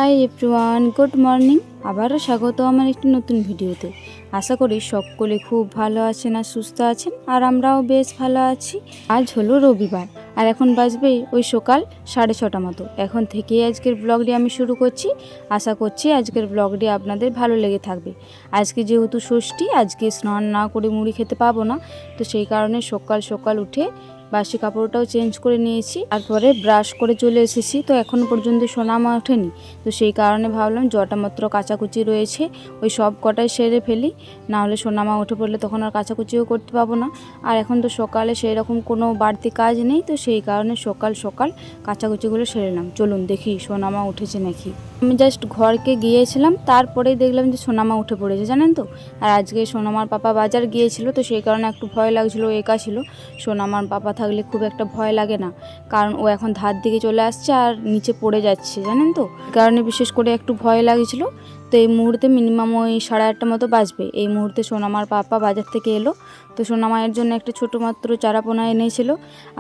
Hi everyone, good morning. আবারও স্বাগত আমার একটি নতুন ভিডিওতে। আশা করি সকলে খুব ভালো আছেন আর সুস্থ আছেন, আর আমরাও বেশ ভালো আছি। আজ হলো রবিবার, আর এখন বাজবে ওই সকাল 6:30 মতো। এখন থেকেই আজকের ব্লগটি আমি শুরু করছি। আশা করছি আজকের ব্লগটি আপনাদের ভালো লেগে থাকবে। আজকে যেহেতু ষষ্ঠী, আজকে স্নান না করে মুড়ি খেতে পাবো না, তো সেই কারণে সকাল সকাল উঠে বাসি কাপড়টাও চেঞ্জ করে নিয়েছি, তারপরে ব্রাশ করে চলে এসেছি। তো এখনও পর্যন্ত সোনামা ওঠেনি, তো সেই কারণে ভাবলাম জটা মাত্র কাচাকুচি রয়েছে ওই সব কটাই সেরে ফেলি, না হলে সোনামা উঠে পড়লে তখন আর কাচাকুচিও করতে পাবো না। আর এখন তো সকালে সেই রকম কোনো বাড়তি কাজ নেই, তো সেই কারণে সকাল সকাল কাচাকুচিগুলো সেরে নিলাম। চলুন দেখি সোনামা উঠেছে নাকি। আমি জাস্ট ঘরকে গিয়েছিলাম, তারপরেই দেখলাম যে সোনামা উঠে পড়েছে, জানেন তো। আর আজকে সোনামার পাপা বাজার গিয়েছিল, তো সেই কারণে একটু ভয় লাগছিলো, একা ছিল। সোনামার পাপা থাকলে খুব একটা ভয় লাগে না, কারণ ও এখন ধার দিকে চলে আসছে আর নিচে পড়ে যাচ্ছে, জানেন তো। কারণে বিশেষ করে একটু ভয় লাগছিল। তো এই মুহূর্তে মিনিমাম ওই 8:30 মতো বাজবে। এই মুহূর্তে সোনামার পাপা বাজার থেকে এলো, তো সোনামায়ের জন্য একটা ছোটো মাত্র চারাপোনা এনেছিল,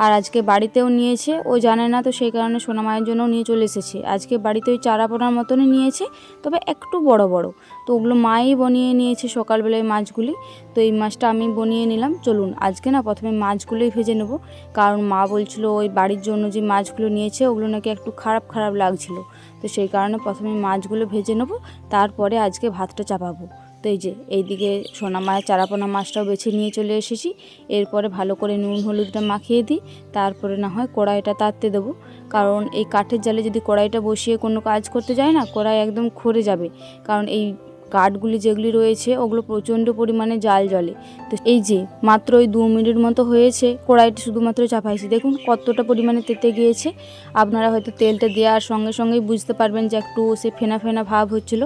আর আজকে বাড়িতেও নিয়েছে। ও জানে না, তো সেই কারণে সোনামায়ের জন্যও নিয়ে চলে এসেছে। আজকে বাড়িতে ওই চারাপোনার মতনই নিয়েছে, তবে একটু বড় বড়। তো ওগুলো মাই বনিয়ে নিয়েছে সকালবেলায় মাছগুলি। তো এই মাছটা আমি বনিয়ে নিলাম। চলুন আজকে না প্রথমে মাছগুলোই ভেজে নেব, কারণ মা বলছিল ওই বাড়ির জন্য যে মাছগুলো নিয়েছে ওগুলো নাকি একটু খারাপ খারাপ লাগছিল। তো সেই কারণে প্রথমে মাছগুলো ভেজে নেব, তারপরে আজকে ভাতটা চাপাবো। তো এই যে এইদিকে সোনামায়ের চারাপোনা মাছটাও বেছে নিয়ে চলে এসেছি। এরপরে ভালো করে নুন হলুদটা মাখিয়ে দিই, তারপরে না হয় কড়াইটা তাততে দেবো। কারণ এই কাঠের জালে যদি কড়াইটা বসিয়ে কোনো কাজ করতে যায় না, কড়াই একদম খড়ে যাবে। কারণ এই কাঠগুলি যেগুলি রয়েছে ওগুলো প্রচণ্ড পরিমাণে জাল জ্বলে। তো এই যে মাত্র ওই 2 মিনিট মতো হয়েছে কড়াইটা শুধুমাত্র চাপাইছি, দেখুন কতটা পরিমাণে তেতে গিয়েছে। আপনারা হয়তো তেলটা দেওয়ার সঙ্গে সঙ্গেই বুঝতে পারবেন যে একটু সে ফেনা ফেনা ভাব হচ্ছিল।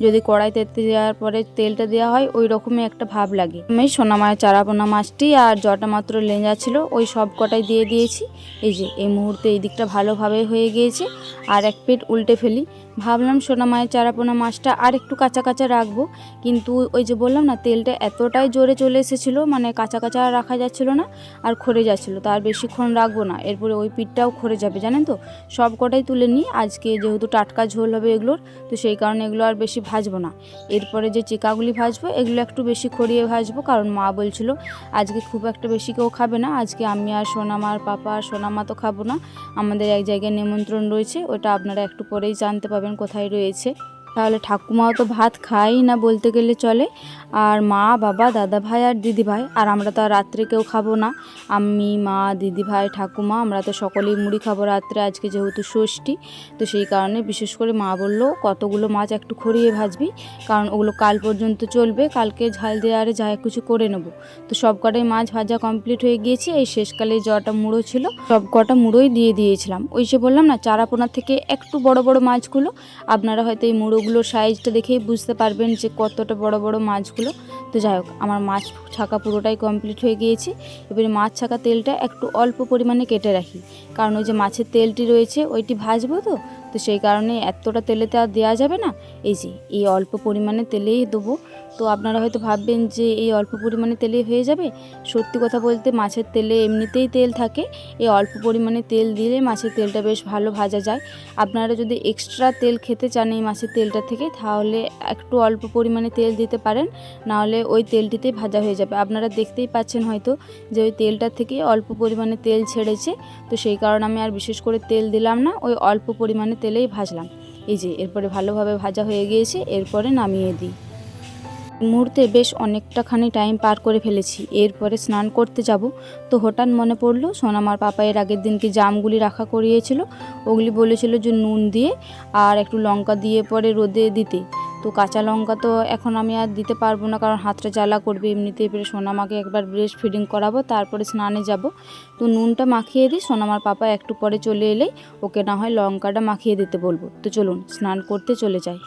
যদি কড়াই তেতে দেওয়ার পরে তেলটা দেওয়া হয় ওই রকমই একটা ভাব লাগে। আমি সোনামায়ের চারাপোনা মাছটি আর জটা মাত্র লেঁজা ছিল ওই সব কটাই দিয়ে দিয়েছি। এই যে এই মুহূর্তে এই দিকটা ভালোভাবে হয়ে গিয়েছে, আর এক প্লেট উল্টে ফেলি। ভাবলাম সোনামায়ের চারাপোনা মাছটা আর একটু কাঁচা কাঁচা রাখবো, কিন্তু ওই যে বললাম না তেলটা এতটাই জোরে চলে এসেছিলো, মানে কাঁচা কাঁচা রাখা যাচ্ছিল না আর খরে যাচ্ছিলো। তো আর বেশিক্ষণ রাখবো না, এরপরে ওই পিঠটাও খরে যাবে, জানেন তো। সব কটাই তুলে নিই, আজকে যেহেতু টাটকা ঝোল হবে এগুলোর, তো সেই কারণে এগুলো আর বেশি ভাজবো না। এরপরে যে চিকাগুলি ভাজবো এগুলো একটু বেশি খরিয়ে ভাজবো, কারণ মা বলছিল আজকে খুব একটা বেশি কেউ খাবে না। আজকে আমি আর সোনামার পাপা আর সোনামা তো খাবো না, আমাদের এক জায়গায় নিমন্ত্রণ রয়েছে, ওটা আপনারা একটু পরেই জানতে পাবেন কোথায় রয়েছে। তাহলে ঠাকুমাও তো ভাত খাই না বলতে গেলে চলে, আর মা বাবা দাদা ভাই আর দিদি ভাই, আর আমরা তো আর রাত্রে কেউ খাবো না। আমি মা দিদি ভাই ঠাকুমা আমরা তো সকলেই মুড়ি খাবো রাত্রে, আজকে যেহেতু ষষ্ঠী। তো সেই কারণে বিশেষ করে মা বললো কতগুলো মাছ একটু খড়িয়ে ভাজবি, কারণ ওগুলো কাল পর্যন্ত চলবে, কালকে ঝাল দিয়ে আরে যা কিছু করে নেবো। তো সব কটাই মাছ ভাজা কমপ্লিট হয়ে গিয়েছে। এই শেষকালে জটা মুড়ো ছিল, সব কটা মুড়োই দিয়ে দিয়েছিলাম। ওই যে বললাম না চারাপোনা থেকে একটু বড় বড় মাছগুলো, আপনারা হয়তো এই মুড়োগুলোর সাইজটা দেখেই বুঝতে পারবেন যে কতটা বড় বড় মাছগুলো। তো যাই হোক, আমার মাছ ছাকা পুরোটাই কমপ্লিট হয়ে গিয়েছে। এবারে মাছ ছাকা তেলটা একটু অল্প পরিমাণে কেটে রাখি, কারণ ওই যে মাছের তেলটি রয়েছে ওইটি ভাজবো, তো তো সেই কারণে এতটা তেলেতে আর দেওয়া যাবে না। এই যে এই অল্প পরিমাণে তেলেই দেবো। তো আপনারা হয়তো ভাববেন যে এই অল্প পরিমাণে তেলেই হয়ে যাবে। সত্যি কথা বলতে মাছের তেলে এমনিতেই তেল থাকে, এই অল্প পরিমাণে তেল দিলে মাছের তেলটা বেশ ভালো ভাজা যায়। আপনারা যদি এক্সট্রা তেল খেতে চান এই মাছের তেলটা থেকে, তাহলে একটু অল্প পরিমাণে তেল দিতে পারেন, নাহলে ওই তেলটিতেই ভাজা হয়ে যাবে। আপনারা দেখতেই পাচ্ছেন হয়তো যে ওই তেলটা থেকে অল্প পরিমাণে তেল ছেড়েছে। তো সেই কারণে আমি আর বিশেষ করে তেল দিলাম না, ওই অল্প পরিমাণে তেলেই ভাজলাম। এই যে এরপরে ভালোভাবে ভাজা হয়ে গিয়েছে, এরপরে নামিয়ে দিই। মুহূর্তে বেশ অনেকটাখানি টাইম পার করে ফেলেছি। এরপরে স্নান করতে যাব, তো হঠাৎ মনে পড়লো সোনামার পাপা এর আগের দিনকে জামগুলি রাখা করিয়েছিল, ওগুলি বলেছিল যে নুন দিয়ে আর একটু লঙ্কা দিয়ে পরে রোদে দিতে। তো কাঁচা লঙ্কা তো এখন আমি আর দিতে পারবো না, কারণ হাতটা জ্বালা করবে এমনিতে। এবারে সোনামাকে একবার ব্রেস্ট ফিডিং করাবো, তারপরে স্নানে যাব। তো নুনটা মাখিয়ে দিই, সোনামার পাপা একটু পরে চলে এলেই ওকে না হয় লঙ্কাটা মাখিয়ে দিতে বলবো। তো চলুন স্নান করতে চলে যাই।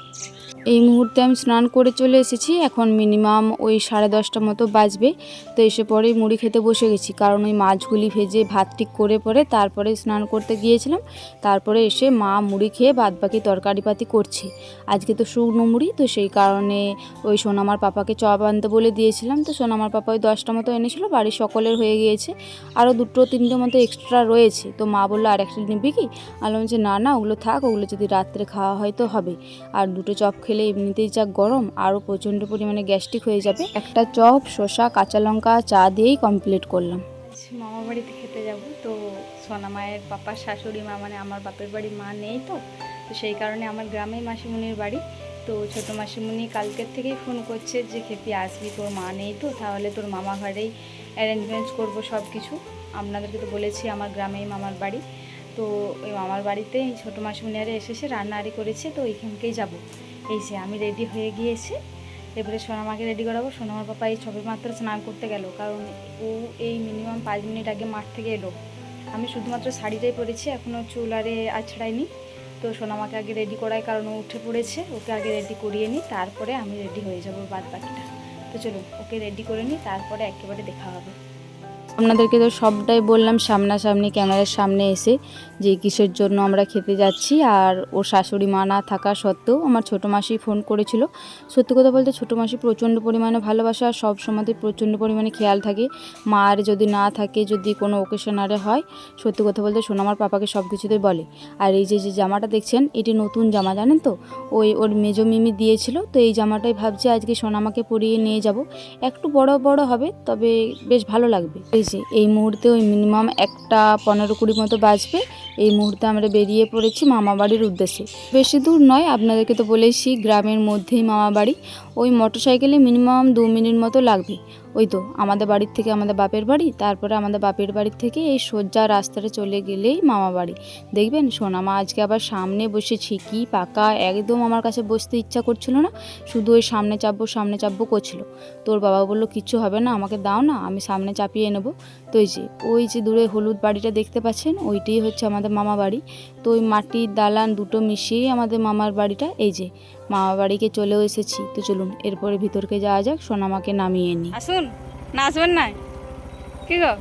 এই মুহূর্তে আমি স্নান করে চলে এসেছি। এখন মিনিমাম ওই 10:30 মতো বাজবে। তো এসে পরেই মুড়ি খেতে বসে গেছি, কারণ ওই মাছগুলি ভেজে ভাত ঠিক করে পরে তারপরে স্নান করতে গিয়েছিলাম। তারপরে এসে মা মুড়ি খেয়ে বাদবাকি তরকারিপাতি করছে। আজকে তো শুকনো মুড়ি, তো সেই কারণে ওই সোনামার পাপাকে চপ আনতে বলে দিয়েছিলাম। তো সোনামার পাপা ওই 10টা মতো এনেছিল, বাড়ির সকলের হয়ে গিয়েছে। আরও 2-3টে মতো এক্সট্রা রয়েছে। তো মা বললো আর একটা নিবি কি? আমি বলছি না না, ওগুলো থাক, ওগুলো যদি রাত্রে খাওয়া হয় তো হবে। আর 2টো চপ খেলে এমনিতেই যা গরম, আরও প্রচণ্ড পরিমাণে গ্যাস্ট্রিক হয়ে যাবে। একটা চপ, শসা, কাঁচা লঙ্কা, চা দিয়েই কমপ্লিট করলাম। মামা বাড়িতে খেতে যাব। তো সোনা মায়ের পাপার শাশুড়ি মা, মানে আমার বাপের বাড়ি মা নেই, তো সেই কারণে আমার গ্রামেই মাসিমণির বাড়ি। তো ছোটো মাসিমণি কালকের থেকেই ফোন করছে যে খেপি আসবি, তোর মা নেই তো, তাহলে তোর মামা ঘরেই অ্যারেঞ্জমেন্টস করবো সব কিছু। আপনাদেরকে তো বলেছি আমার গ্রামেই মামার বাড়ি। তো ওই মামার বাড়িতেই ছোটো মাসিমণি আরে এসেছে, রান্নাবাড়ি করেছে, তো ওইখানকেই যাব। এই যে আমি রেডি হয়ে গিয়েছি, এবারে সোনামাকে রেডি করাবো। সোনামার পাপা এই সবে মাত্র স্নান করতে গেল, কারণ ও এই মিনিমাম 5 মিনিট আগে মাঠ থেকে এলো। আমি শুধুমাত্র শাড়িটাই পরেছি, এখনও চুল আরে আছড়াইনি। তো সোনামাকে আগে রেডি করাই, কারণ ও উঠে পড়েছে, ওকে আগে রেডি করিয়ে নিই, তারপরে আমি রেডি হয়ে যাবো বাদ বাকিটা। তো চলুন ওকে রেডি করে নিই, তারপরে একেবারে দেখা হবে। আপনাদেরকে তো সবটাই বললাম সামনাসামনি ক্যামেরার সামনে এসে, যে কিসের জন্য আমরা খেতে যাচ্ছি। আর ওর শাশুড়ি মা না থাকা সত্ত্বেও আমার ছোটো মাসি ফোন করেছিল। সত্যি কথা বলতে ছোটো মাসি প্রচণ্ড পরিমাণে ভালোবাসা, আর সব সময়তে প্রচণ্ড পরিমাণে খেয়াল থাকে। মা আর যদি না থাকে, যদি কোনো ওকেশন আরে হয়, সত্যি কথা বলতে সোনামার পাপাকে সব কিছুতেই বলে। আর এই যে জামাটা দেখছেন, এটি নতুন জামা, জানেন তো, ওর মেজো মিমি দিয়েছিল। তো এই জামাটাই ভাবছি আজকে সোনামাকে পরিয়ে নিয়ে যাব। একটু বড় বড় হবে, তবে বেশ ভালো লাগবে। এই মুহূর্তে ওই মিনিমাম 1টা 15-20 মতো বাজবে। এই মুহূর্তে আমরা বেরিয়ে পড়েছি মামা বাড়ির উদ্দেশ্যে। বেশি দূর নয়, আপনাদেরকে তো বলেছি গ্রামের মধ্যেই মামা বাড়ি। ওই মোটরসাইকেলে মিনিমাম 2 মিনিট মতো লাগবে। ওই তো আমাদের বাড়ির থেকে আমাদের বাপের বাড়ি, তারপরে আমাদের বাপের বাড়ির থেকে এই সোজা রাস্তাটা চলে গেলেই মামা বাড়ি। দেখবেন সোনামা আজকে আবার সামনে বসেছি, কি পাকা, একদম আমার কাছে বসতে ইচ্ছা করছিল না, শুধু ওই সামনে চাপবো করছিল। তোর বাবা বললো কিচ্ছু হবে না, আমাকে দাও না, আমি সামনে চাপিয়ে নেবো। তো ওই যে দূরে হলুদ বাড়িটা দেখতে পাচ্ছেন, ওইটাই হচ্ছে আমাদের মামা বাড়ি। তো ওই মাটির দালান দুটো মিশিয়েই আমাদের মামার বাড়িটা। এই যে মামা বাড়িকে চলেও এসেছি। তো চলুন এরপরে ভিতরকে যাওয়া যাক, সোনামাকে নামিয়ে নিই। আসুন না, আসবেন না কি গো,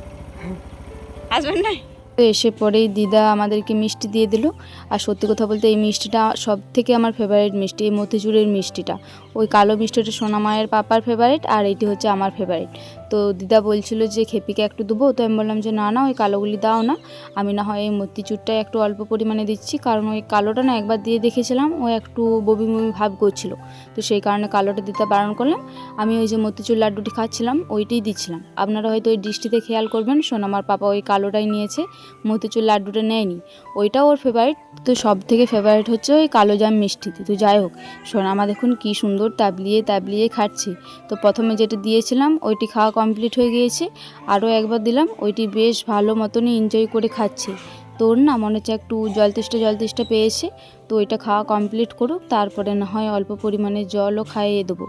আসবেন না। তো এসে পরেই দিদা আমাদেরকে মিষ্টি দিয়ে দিল। আর সত্যি কথা বলতে এই মিষ্টিটা সব থেকে আমার ফেভারিট মিষ্টি, এই মতিচুরের মিষ্টিটা। ওই কালো মিষ্টিটা সোনামায়ের পাপার ফেভারিট, আর এইটি হচ্ছে আমার ফেভারিট। তো দিদা বলছিল যে খেপিকে একটু দেবো, তো আমি বললাম যে না না, ওই কালোগুলি দাও না, আমি না হয় এই মতিচুরটাই একটু অল্প পরিমাণে দিচ্ছি, কারণ ওই কালোটা না একবার দিয়ে দেখেছিলাম, ও একটু বমি বমি ভাব করছিল। তো সেই কারণে কালোটা দিতে বারণ করলাম। আমি ওই যে মতিচুর লাড্ডুটি খাচ্ছিলাম, ওইটাই দিচ্ছিলাম। আপনারা হয়তো ওই দৃষ্টিতে খেয়াল করবেন, সোনামার পাপা ওই কালোটাই নিয়েছে, মতিচুর লাড্ডুটা নেয়নি। ওইটাও ওর ফেভারিট। তো সব থেকে ফেভারিট হচ্ছে ওই কালো জাম মিষ্টিটি। তো যাই হোক, সোনামা দেখুন কি সুন্দর তাবলিয়ে খাচ্ছে। তো প্রথমে যেটা দিয়েছিলাম ওইটি খাওয়া কমপ্লিট হয়ে গিয়েছে, আরও একবার দিলাম, ওইটি বেশ ভালো মতনই এনজয় করে খাচ্ছে। তোর না মনে হচ্ছে একটু জল তেষ্টা পেয়েছে। তো ওইটা খাওয়া কমপ্লিট করুক, তারপরে না হয় অল্প পরিমাণে জলও খাইয়ে দেবো।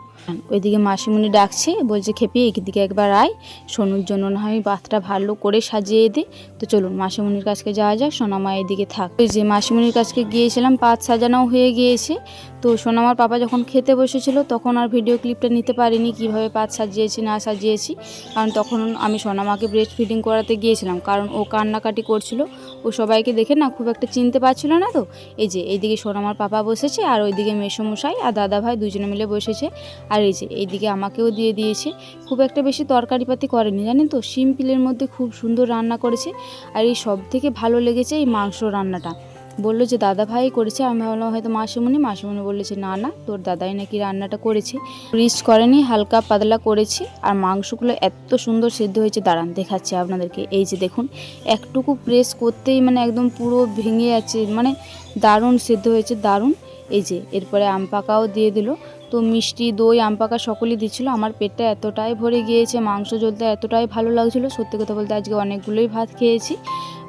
ওইদিকে মাসিমণি ডাকছে, বলছে খেপি এদিকে একবার আয়, সোনুর জন্য না হয় বাথটা ভালো করে সাজিয়ে দে। তো চলুন মাসিমণির কাছকে যাওয়া যাক, সোনামা এদিকে থাক। ওই যে মাসিমণির কাছকে গিয়েছিলাম, পাত সাজানোও হয়ে গিয়েছে। তো সোনামার পাপা যখন খেতে বসেছিল তখন আর ভিডিও ক্লিপটা নিতে পারিনি, কিভাবে পাত সাজিয়েছি না সাজিয়েছি, কারণ তখন আমি সোনামাকে ব্রেস্ট ফিডিং করাতে গিয়েছিলাম, কারণ ও কান্নাকাটি করছিল, ও সবাইকে দেখে না খুব একটা চিনতে পারছিল না। তো এই যে এইদিকে সোনামার পাপা বসেছে, আর ওইদিকে মেসোমশাই আর দাদা ভাই দুজনে মিলে বসেছে। আর এই যে এইদিকে আমাকেও দিয়ে দিয়েছে। খুব একটা বেশি তরকারিপাতি করেনি, জানেন তো, সিম্পলের মধ্যে খুব সুন্দর রান্না করেছে। আর এই সব থেকে ভালো লেগেছে এই মাংস রান্নাটা। বললো যে দাদা ভাই করেছে, আমি ভাবলাম হয়তো মাসিমণি বলেছে না না, তোর দাদাই নাকি রান্নাটা করেছে, রিচ করেনি, হালকা পাতলা করেছে। আর মাংসগুলো এত সুন্দর সেদ্ধ হয়েছে, দাঁড়ান দেখাচ্ছি আপনাদেরকে। এই যে দেখুন, একটুকু প্রেস করতেই মানে একদম পুরো ভেঙে যাচ্ছে, মানে দারুণ সেদ্ধ হয়েছে, দারুণ। এই যে এরপরে আম পাকাও দিয়ে দিল। তো মিষ্টি দই আম পাকা সকলেই দিচ্ছিলো। আমার পেটটা এতটাই ভরে গিয়েছে, মাংস ঝোলটা এতটাই ভালো লাগছিলো, সত্যি কথা বলতে আজকে অনেকগুলোই ভাত খেয়েছি।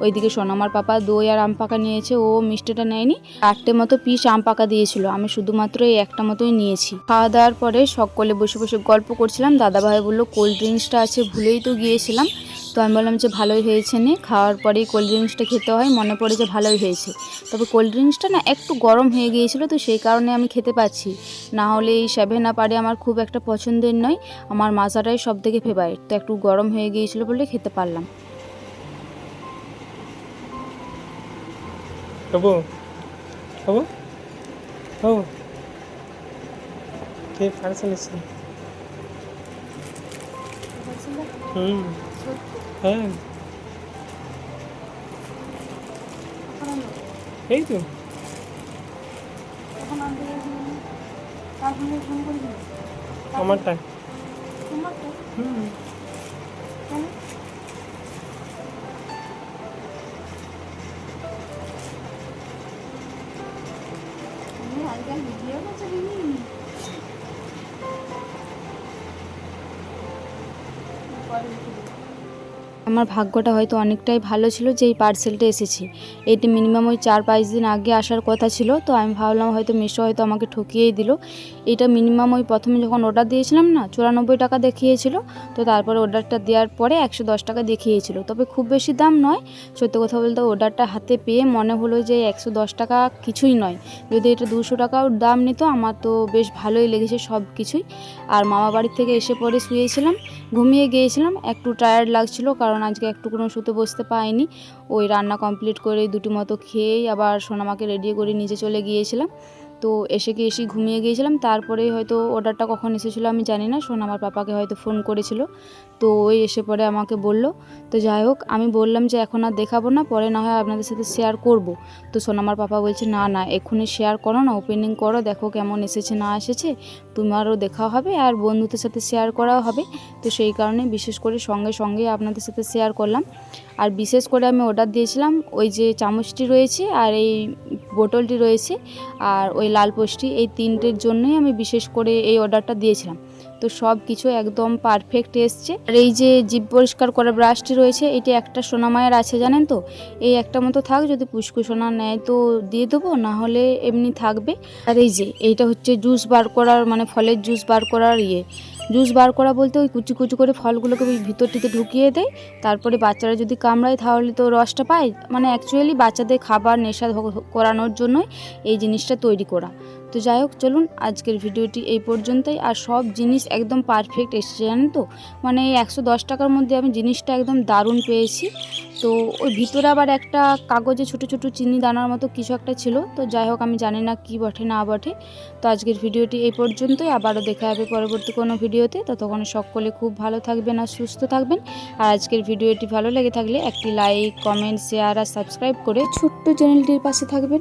ওইদিকে সোনামার পাপা দই আর আম পাকা নিয়েছে, ও মিষ্টিটা নেয়নি। 8টে মতো পিস আম পাকা দিয়েছিল, আমি শুধুমাত্র এই একটা মতোই নিয়েছি। খাওয়া দাওয়ার পরে সকলে বসে বসে গল্প করছিলাম। দাদাভাই বললো কোল্ড ড্রিঙ্কসটা আছে, ভুলেই তো গিয়েছিলাম। তো আমি বললাম যে ভালোই হয়েছে নে, খাওয়ার পরেই কোল্ড ড্রিঙ্কসটা খেতে হয়, মনে পড়ে যে ভালোই হয়েছে। তবে কোল্ড ড্রিঙ্কসটা না একটু গরম হয়ে গিয়েছিলো, তো সেই কারণে আমি খেতে পাচ্ছি। না হলে এই 7 আপ আমার খুব একটা পছন্দের নয়, আমার মাজাটাই সব থেকে ফেভারিট। তো একটু গরম হয়ে গিয়েছিলো বলে খেতে পারলাম। বাবু বাবু বাবু কে পার্সেল এসেছে? হ্যাঁ এই তো আমারটা। আমার ভাগ্যটা হয়তো অনেকটাই ভালো ছিল যে এই পার্সেলটা এসেছে। এইটা মিনিমাম ওই 4-5 দিন আগে আসার কথা ছিল। তো আমি ভাবলাম হয়তো মিশো হয়তো আমাকে ঠকিয়েই দিল। এটা মিনিমাম ওই প্রথমে যখন অর্ডার দিয়েছিলাম না 94 টাকা দেখিয়েছিল। তো তারপরে অর্ডারটা দেওয়ার পরে 110 টাকা দেখিয়েছিল। তবে খুব বেশি দাম নয়। সত্যি কথা বলতে অর্ডারটা হাতে পেয়ে মনে হলো যে 110 টাকা কিছুই নয়। যদি এটা 200 টাকাও দাম নিত আমার তো বেশ ভালোই লেগেছে সব কিছুই। আর মামা বাড়ির থেকে এসে পরে শুয়েছিলাম, ঘুমিয়ে গিয়েছিলাম, একটু টায়ার্ড লাগছিল কারণ আজকে একটুকুনো শুতে বসতে পাইনি। ওই রান্না কমপ্লিট করে 2টি মতো খেয়েই আবার সোনামাকে রেডি করে নিচে চলে গিয়েছিলাম। তো এসেই ঘুমিয়ে গিয়েছিলাম। তারপরেই হয়তো অর্ডারটা কখন এসেছিলো আমি জানি না, সোনামার পাপাকে হয়তো ফোন করেছিল। তো ওই এসে পরে আমাকে বলল। তো যাই হোক আমি বললাম যে এখন আর দেখাবো না, পরে না হয় আপনাদের সাথে শেয়ার করব। তো সোনামার পাপা বলছে না না এক্ষুনি শেয়ার করো না, ওপেনিং করো, দেখো কেমন এসেছে না এসেছে, তোমারও দেখা হবে আর বন্ধুদের সাথে শেয়ার করাও হবে। তো সেই কারণে বিশেষ করে সঙ্গে আপনাদের সাথে শেয়ার করলাম। আর বিশেষ করে আমি অর্ডার দিয়েছিলাম ওই যে চামচটি রয়েছে আর এই বোতলটি রয়েছে আর ওই লাল পোস্টটি, এই 3টের জন্যই আমি বিশেষ করে এই অর্ডারটা দিয়েছিলাম। তো সব কিছু একদম পারফেক্ট এসছে। আর এই যে জিভ পরিষ্কার করা ব্রাশটি রয়েছে, এটি একটা সোনামায়ের আছে জানেন তো, এই একটা মতো থাক, যদি পুষ্কু সোনা নেয় তো দিয়ে দেবো, না হলে এমনি থাকবে। আর এই যে এইটা হচ্ছে জুস বার করার, মানে ফলের জুস বার করার জুস বার করা বলতে ওই কুচি কুচি করে ফলগুলোকে ওই ভিতরটিতে ঢুকিয়ে দেয়, তারপরে বাচ্চারা যদি কামড়ায় তাহলে তো রসটা পায়। মানে অ্যাকচুয়ালি বাচ্চাদের খাবার নেশা করানোর জন্যই এই জিনিসটা তৈরি করা। তো যাই হোক চলুন আজকের ভিডিওটি এই পর্যন্তই। আর সব জিনিস একদম পারফেক্ট এসেছে জানেন তো, মানে এই 110 টাকার মধ্যে আমি জিনিসটা একদম দারুণ পেয়েছি। তো ওই ভিতরে আবার একটা কাগজে ছোট ছোট চিনি দানার মতো কিছু একটা ছিল। তো যাই হোক আমি জানি না কি বটে না বটে। তো আজকের ভিডিওটি এই পর্যন্তই, আবারও দেখা হবে পরবর্তী কোনো ভিডিওতে। ততক্ষণ সকলে খুব ভালো থাকবেন আর সুস্থ থাকবেন। আর আজকের ভিডিওটি ভালো লেগে থাকলে একটি লাইক, কমেন্ট, শেয়ার আর সাবস্ক্রাইব করে ছোট্ট চ্যানেলটির পাশে থাকবেন।